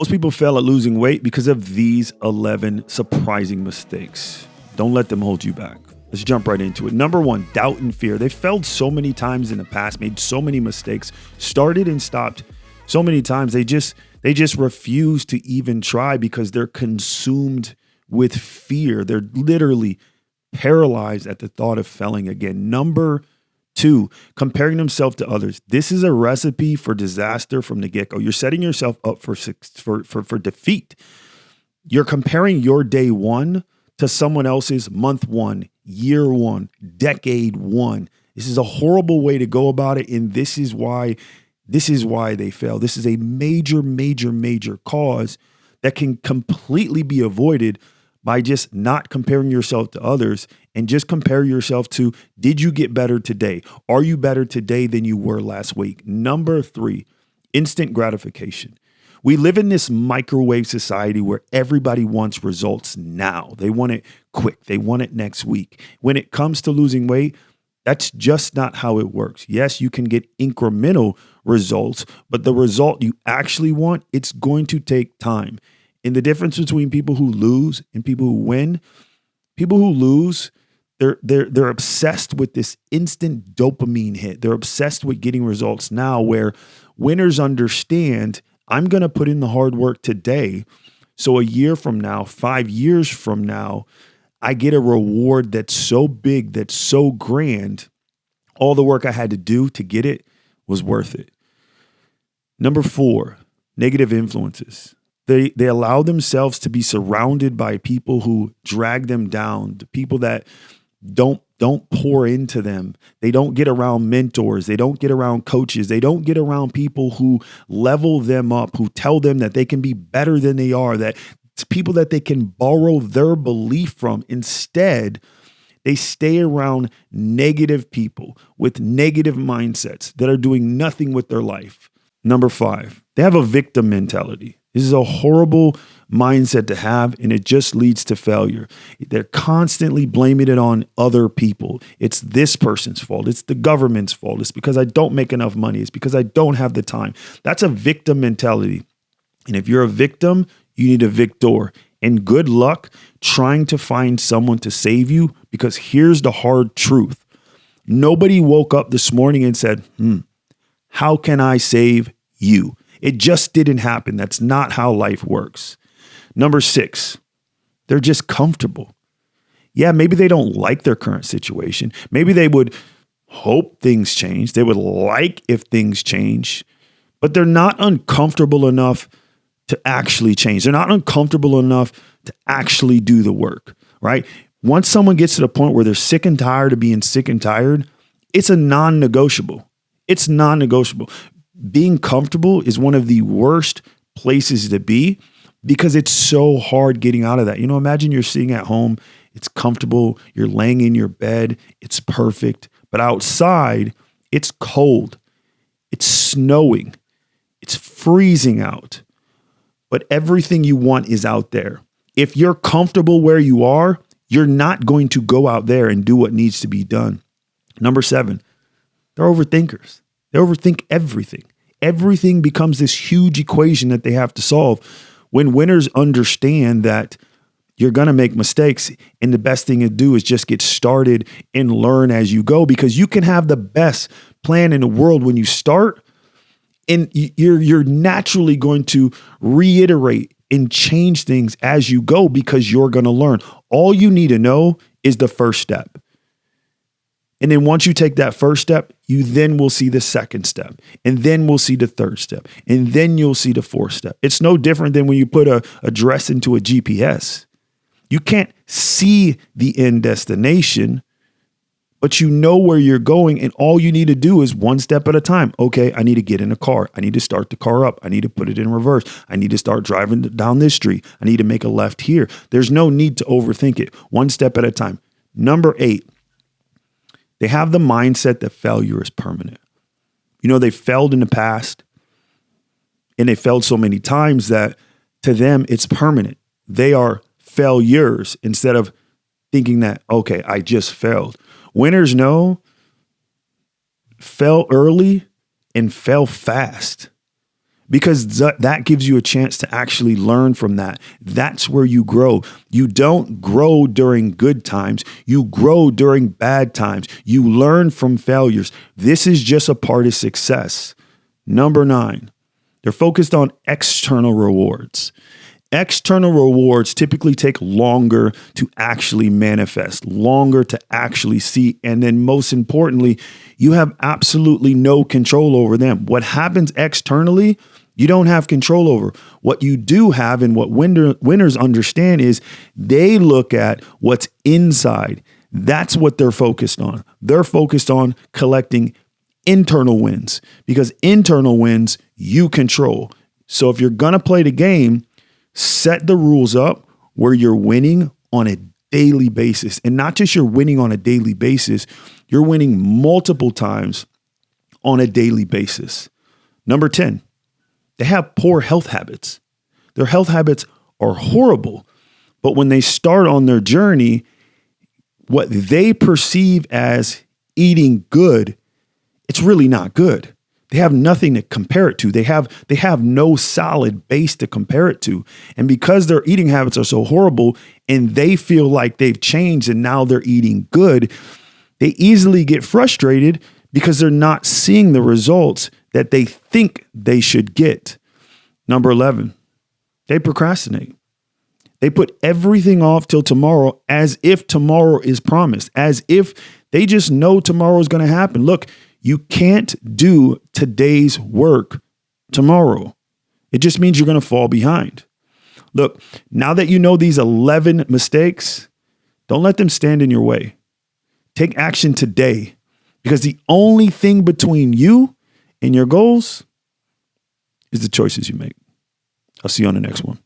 Most people fail at losing weight because of these 11 surprising mistakes. Don't let them hold you back. Let's jump right into it. Number one, doubt and fear. They failed so many times in the past, made so many mistakes, started and stopped so many times. They just refuse to even try because they're consumed with fear. They're literally paralyzed at the thought of failing again. Number two, comparing themselves to others. This is a recipe for disaster from the get-go. You're setting yourself up for defeat. You're comparing your day one to someone else's month one, year one, decade one. This is a horrible way to go about it, and this is why they fail. This is a major, major, major cause that can completely be avoided by just not comparing yourself to others and just compare yourself to, did you get better today? Are you better today than you were last week? Number three, instant gratification. We live in this microwave society where everybody wants results now. They want it quick. They want it next week. When it comes to losing weight, that's just not how it works. Yes, you can get incremental results, but the result you actually want, it's going to take time. And the difference between people who lose and people who win, people who lose, they're obsessed with this instant dopamine hit. They're obsessed with getting results now, where winners understand, I'm going to put in the hard work today. So a year from now, 5 years from now, I get a reward that's so big, that's so grand. All the work I had to do to get it was worth it. Number four, negative influences. They allow themselves to be surrounded by people who drag them down, the people that don't pour into them. They don't get around mentors. They don't get around coaches. They don't get around people who level them up, who tell them that they can be better than they are, that it's people that they can borrow their belief from. Instead, they stay around negative people with negative mindsets that are doing nothing with their life. Number five, they have a victim mentality. This is a horrible mindset to have, and it just leads to failure. They're constantly blaming it on other people. It's this person's fault. It's the government's fault. It's because I don't make enough money. It's because I don't have the time. That's a victim mentality. And if you're a victim, you need a victor. And good luck trying to find someone to save you, because here's the hard truth. Nobody woke up this morning and said, how can I save you? It just didn't happen. That's not how life works. Number six, they're just comfortable. Yeah, maybe they don't like their current situation. Maybe they would hope things change. They would like if things change, but they're not uncomfortable enough to actually change. They're not uncomfortable enough to actually do the work, right? Once someone gets to the point where they're sick and tired of being sick and tired, it's a non-negotiable. It's non-negotiable. Being comfortable is one of the worst places to be because it's so hard getting out of that. Imagine you're sitting at home, it's comfortable, you're laying in your bed, it's perfect, but outside, it's cold, it's snowing, it's freezing out, but everything you want is out there. If you're comfortable where you are, you're not going to go out there and do what needs to be done. Number seven, they're overthinkers. They overthink everything. Everything becomes this huge equation that they have to solve. When winners understand that you're going to make mistakes, and the best thing to do is just get started and learn as you go, because you can have the best plan in the world when you start, and you're naturally going to reiterate and change things as you go because you're going to learn. All you need to know is the first step. And then once you take that first step, you then will see the second step, and then we'll see the third step, and then you'll see the fourth step. It's no different than when you put a address into a GPS. You can't see the end destination, but you know where you're going, and all you need to do is one step at a time. Okay, I need to get in a car. I need to start the car up. I need to put it in reverse. I need to start driving down this street. I need to make a left here. There's no need to overthink it. One step at a time. Number 8. They have the mindset that failure is permanent. They failed in the past, and they failed so many times that to them it's permanent. They are failures instead of thinking that, okay, I just failed. Winners know fail early and fail fast. because that gives you a chance to actually learn from that. That's where you grow. You don't grow during good times. You grow during bad times. You learn from failures. This is just a part of success. Number 9, they're focused on external rewards. External rewards typically take longer to actually manifest, longer to actually see. And then most importantly, you have absolutely no control over them. What happens externally, you don't have control over. What you do have, and what winners understand, is they look at what's inside. That's what they're focused on. They're focused on collecting internal wins, because internal wins you control. So if you're going to play the game, set the rules up where you're winning on a daily basis. And not just you're winning on a daily basis, you're winning multiple times on a daily basis. Number 10, they have poor health habits. Their health habits are horrible. But when they start on their journey, what they perceive as eating good, it's really not good. They have nothing to compare it to. They have no solid base to compare it to. And because their eating habits are so horrible and they feel like they've changed and now they're eating good, they easily get frustrated because they're not seeing the results that they think they should get. Number 11, they procrastinate. They put everything off till tomorrow as if tomorrow is promised, as if they just know tomorrow is going to happen. Look, you can't do today's work tomorrow. It just means you're going to fall behind. Look, now that you know these 11 mistakes, don't let them stand in your way. Take action today, because the only thing between you and your goals is the choices you make. I'll see you on the next one.